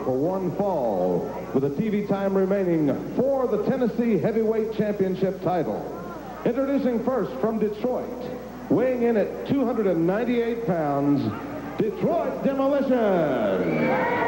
for one fall, with a TV time remaining for the Tennessee Heavyweight Championship title. Introducing first from Detroit, weighing in at 298 pounds, Detroit Demolition.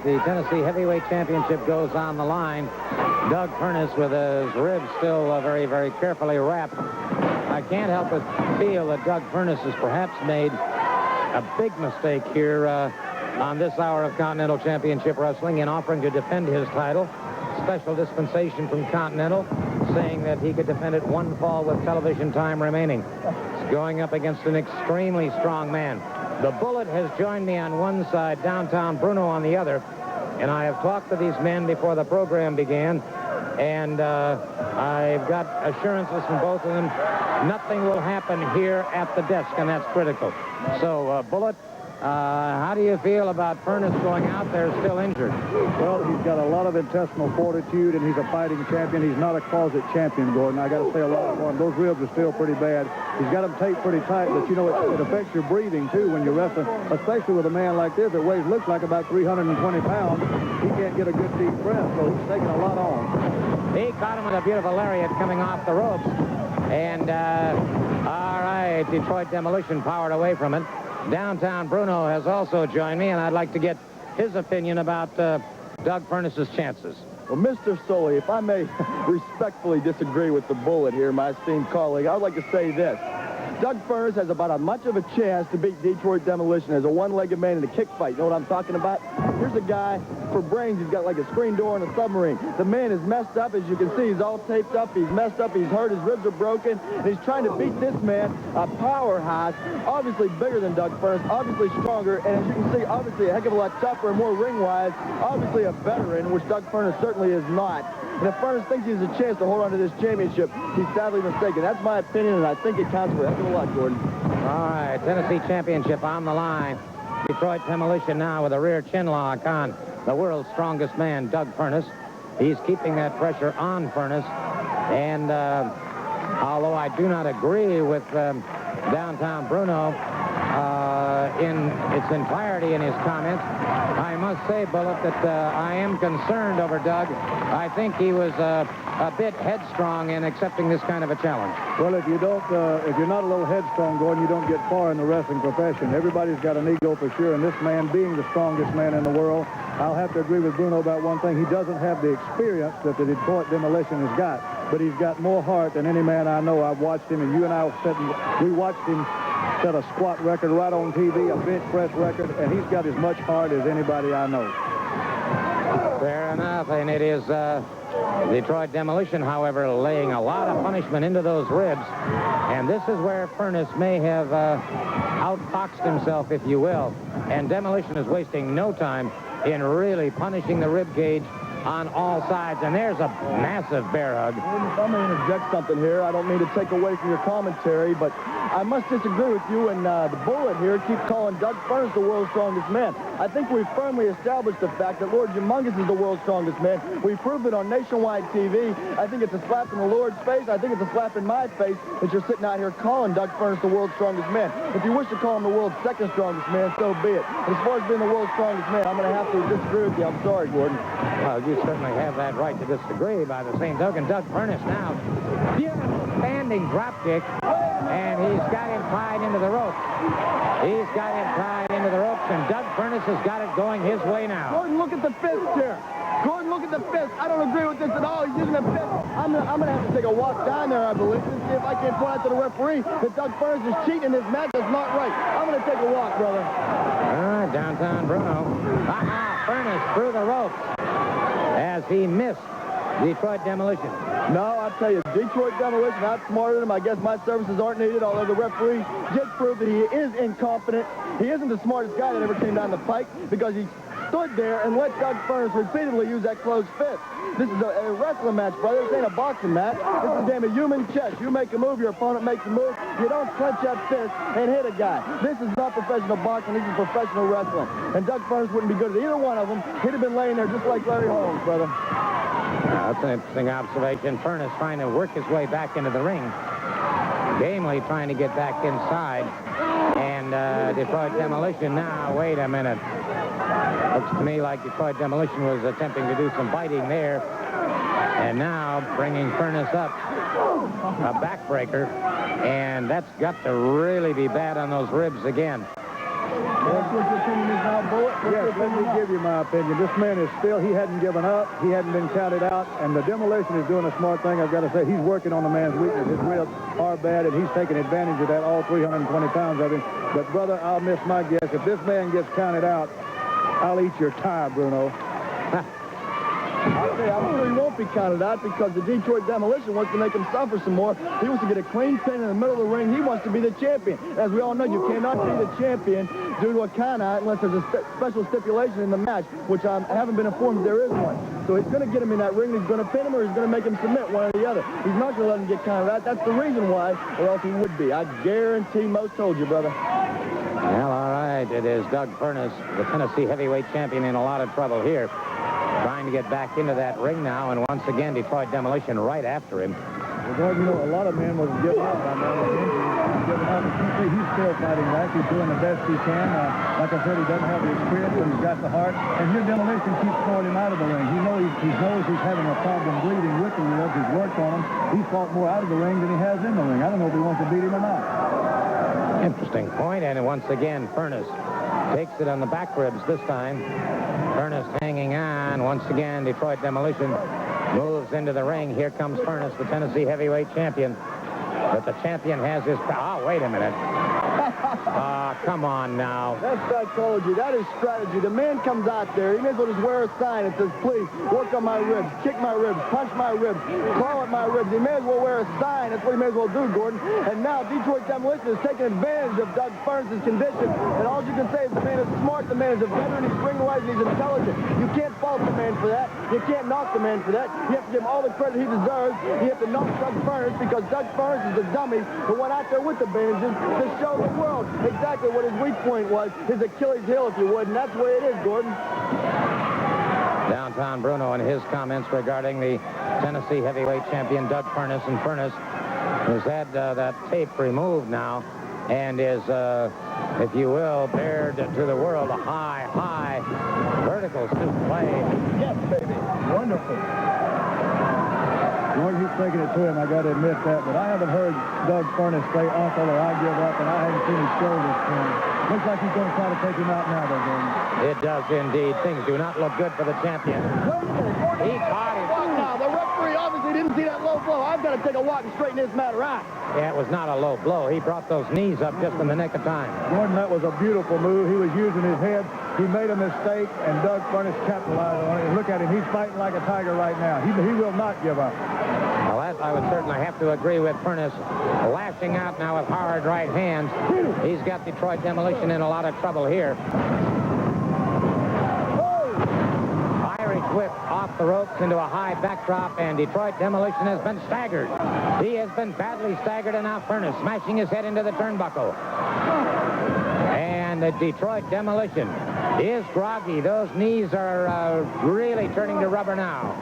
The Tennessee Heavyweight Championship goes on the line. Doug Furnas with his ribs still very, very carefully wrapped. I can't help but feel that Doug Furnas has perhaps made a big mistake here on this hour of Continental Championship Wrestling in offering to defend his title. Special dispensation from Continental saying that he could defend it one fall with television time remaining. He's going up against an extremely strong man. The Bullet has joined me on one side, Downtown Bruno on the other, and I have talked to these men before the program began, and I've got assurances from both of them nothing will happen here at the desk, and that's critical. So, Bullet, how do you feel about Furnas going out there still injured? Well, he's got a lot of intestinal fortitude, and he's a fighting champion. He's not a closet champion, Gordon. I got to say a lot for him. Those ribs are still pretty bad. He's got them taped pretty tight, but, you know, it affects your breathing, too, when you're wrestling, especially with a man like this that looks like about 320 pounds. He can't get a good deep breath, so he's taking a lot on. He caught him with a beautiful lariat coming off the ropes. And, all right, Detroit Demolition powered away from it. Downtown Bruno has also joined me, and I'd like to get his opinion about Doug Furnas's chances. Well, Mr. Sully, if I may respectfully disagree with the Bullet here, my esteemed colleague, I would like to say this. Doug Furnas has about as much of a chance to beat Detroit Demolition as a one-legged man in a kick fight. You know what I'm talking about? Here's a guy, for brains, he's got like a screen door in a submarine. The man is messed up. As you can see, he's all taped up. He's messed up. He's hurt. His ribs are broken. And he's trying to beat this man, a powerhouse, obviously bigger than Doug Furnas, obviously stronger, and as you can see, obviously a heck of a lot tougher and more ring-wise, obviously a veteran, which Doug Furnas certainly is not. And if Furnas thinks he has a chance to hold on to this championship, he's sadly mistaken. That's my opinion, and I think it counts for a heck of a lot, Gordon. All right, Tennessee Championship on the line. Detroit Demolition now with a rear chin lock on the world's strongest man, Doug Furnas. He's keeping that pressure on Furnas. And although I do not agree with Downtown Bruno in its entirety in his comments, I must say, Bullet, that I am concerned over Doug. I think he was a bit headstrong in accepting this kind of a challenge. Well, if you're not a little headstrong, Gordon, you don't get far in the wrestling profession. Everybody's got an ego for sure, and this man being the strongest man in the world, I'll have to agree with Bruno about one thing. He doesn't have the experience that the Detroit Demolition has got, but he's got more heart than any man I know. I've watched him, and you and I we watched him set a squat record right on TV, a bench press record, and he's got as much heart as anybody I know. Fair enough, and it is Detroit Demolition, however, laying a lot of punishment into those ribs, and this is where Furnas may have outfoxed himself, if you will, and Demolition is wasting no time in really punishing the rib cage on all sides, and there's a massive bear hug. If I may interject something here, I don't mean to take away from your commentary, but I must disagree with you, and the Bullet here keeps calling Doug Furnas the world's strongest man. I think we've firmly established the fact that Lord Humongous is the world's strongest man. We proved it on nationwide TV. I think it's a slap in the Lord's face. I think it's a slap in my face that you're sitting out here calling Doug Furnas the world's strongest man. If you wish to call him the world's second strongest man, so be it. But as far as being the world's strongest man, I'm going to have to disagree with you. I'm sorry, Gordon. Well, you certainly have that right to disagree. By the same token, Doug Furnas now, beautiful standing drop kick, and he's got him tied into the ropes. He's got him tied into the ropes, and Doug Furnas has got it going his way now. Gordon, look at the fist here. Gordon, look at the fist. I don't agree with this at all. He's using a fist. I'm gonna have to take a walk down there, I believe, and see if I can't point out to the referee that Doug Furnas is cheating in this match. That's not right. I'm gonna take a walk, brother. All right, Downtown Bruno. Furnas through the ropes as he missed Detroit Demolition. No, I'll tell you, Detroit Demolition outsmarted him. I guess my services aren't needed, although the referee did prove that he is incompetent. He isn't the smartest guy that ever came down the pike because he stood there and let Doug Furnas repeatedly use that closed fist. This is a wrestling match, brother. This ain't a boxing match. This is a game of human chess. You make a move, your opponent makes a move. You don't clench that fist and hit a guy. This is not professional boxing. This is professional wrestling. And Doug Furnas wouldn't be good at either one of them. He'd have been laying there just like Larry Holmes, brother. That's an interesting observation. Furnas trying to work his way back into the ring. Gamely trying to get back inside. And Detroit Demolition now, wait a minute. Looks to me like Detroit Demolition was attempting to do some biting there. And now bringing Furnas up. A backbreaker. And that's got to really be bad on those ribs again. That's what your opinion is now, Bullet? Yes, let me give you my opinion. This man is still, he hadn't given up. He hadn't been counted out. And the Demolition is doing a smart thing. I've got to say, he's working on the man's weakness. His ribs are bad, and he's taking advantage of that, all 320 pounds of him. But, brother, I'll miss my guess. If this man gets counted out, I'll eat your tie, Bruno. I'll say, I'm sure he won't be counted out because the Detroit Demolition wants to make him suffer some more. He wants to get a clean pin in the middle of the ring. He wants to be the champion. As we all know, you cannot be the champion due to a count out unless there's a special stipulation in the match, which I haven't been informed there is one. So he's going to get him in that ring. He's going to pin him or he's going to make him submit, one or the other. He's not going to let him get counted out. That's the reason why, or else he would be. I guarantee most told you, brother. Well, all right. It is Doug Furnas, the Tennessee heavyweight champion, in a lot of trouble here. Trying to get back into that ring now, and once again, Detroit Demolition right after him. Well, Gordon, you know, a lot of men was giving up on that. He's giving up. He's still fighting back. He's doing the best he can. Like I said, he doesn't have the experience, but he's got the heart. And here, Demolition keeps throwing him out of the ring. He knows he's having a problem bleeding with the ribs. He's worked on him. He's fought more out of the ring than he has in the ring. I don't know if he wants to beat him or not. Interesting point, and once again, Furnas takes it on the back ribs this time. Furnas hanging on. Once again, Detroit Demolition moves into the ring. Here comes Furnas, the Tennessee heavyweight champion. But the champion has his... Oh, wait a minute. Come on now. That's psychology. That is strategy. The man comes out there. He may as well just wear a sign that says, please, work on my ribs, kick my ribs, punch my ribs, claw at my ribs. He may as well wear a sign. That's what he may as well do, Gordon. And now Detroit Demolition is taking advantage of Doug Furnas' condition. And all you can say is the man is smart, the man is a veteran, he's ring-wise, and he's intelligent. You can't fault the man for that. You can't knock the man for that. You have to give him all the credit he deserves. You have to knock Doug Furnas because Doug Furnas is a dummy who went out there with the bandages to show the world exactly what his weak point was, his Achilles heel, if you would, and that's the way it is, Gordon. Downtown Bruno and his comments regarding the Tennessee heavyweight champion Doug Furnas. And Furnas has had that tape removed now and is, if you will, bared to the world a high vertical souffle. Yes, baby. Wonderful. Gordon, he's taking it to him, I got to admit that, but I haven't heard Doug Furnas say uncle or I give up, and I haven't seen his shoulders turn. Looks like he's going to try to take him out now, though, Gordon. It does indeed. Things do not look good for the champion. Wait a minute, Gordon. He caught him. Now, the referee obviously didn't see that low blow. I've got to take a walk and straighten this matter out. Yeah, it was not a low blow. He brought those knees up just in the nick of time. Gordon, that was a beautiful move. He was using his head. He made a mistake, and Doug Furnas capitalized on it. And look at him. He's fighting like a tiger right now. He will not give up. Well, that I would certainly have to agree with. Furnas lashing out now with hard right hands. He's got Detroit Demolition in a lot of trouble here. Irish whip off the ropes into a high backdrop, and Detroit Demolition has been staggered. He has been badly staggered, and now Furnas smashing his head into the turnbuckle. And the Detroit Demolition is groggy. Those knees are really turning to rubber now.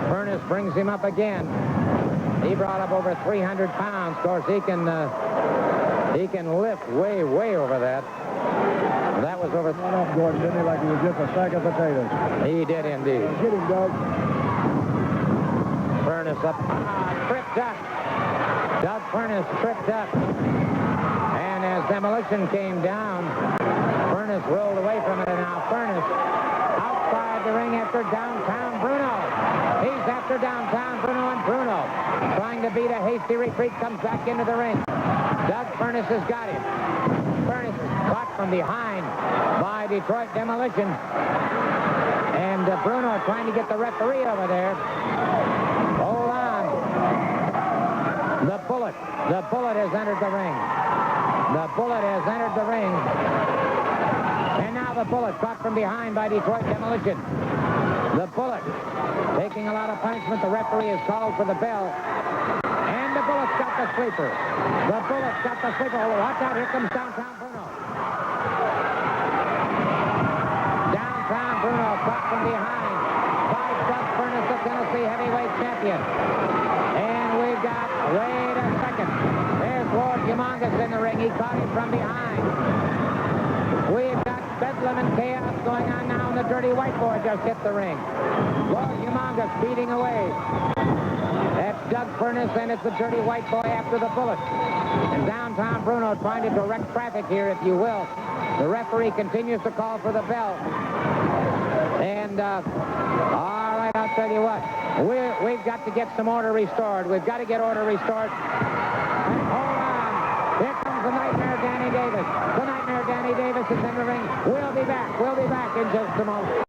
Furnas brings him up again. He brought up over 300 pounds. Of course, he can lift way over that. That was over... Went up, Gordon, didn't he? Like he was just a sack of potatoes. He did indeed. Get him, Doug. Furnas up. Tripped up. Doug Furnas tripped up. And as Demolition came down, Furnas rolled away from it, and now Furnas outside the ring after downtown Bruno. He's after downtown Bruno, and Bruno, trying to beat a hasty retreat, comes back into the ring. Doug Furnas has got him. Furnas is caught from behind by Detroit Demolition. And Bruno trying to get the referee over there. The Bullet. The Bullet has entered the ring. The Bullet has entered the ring. And now the Bullet caught from behind by Detroit Demolition. The Bullet taking a lot of punishment. The referee has called for the bell. And the Bullet's got the sleeper. The Bullet's got the sleeper. Oh, watch out. Here comes Downtown Bruno. Downtown Bruno caught from behind by Doug Furnas, the Tennessee heavyweight champion. And we've got, wait a second. There's Lord Humongous in the ring. He caught him from behind. We've got bedlam and chaos going on now, and the Dirty White Boy just hit the ring. Lord Humongous beating away. That's Doug Furnas, and it's the Dirty White Boy after the Bullet. And Downtown Bruno trying to direct traffic here, if you will. The referee continues to call for the bell. And, all right, I'll tell you what. We've got to get some order restored. We've got to get order restored. And hold on. Here comes the Nightmare Danny Davis. The Nightmare Danny Davis is in the ring. We'll be back. We'll be back in just a moment.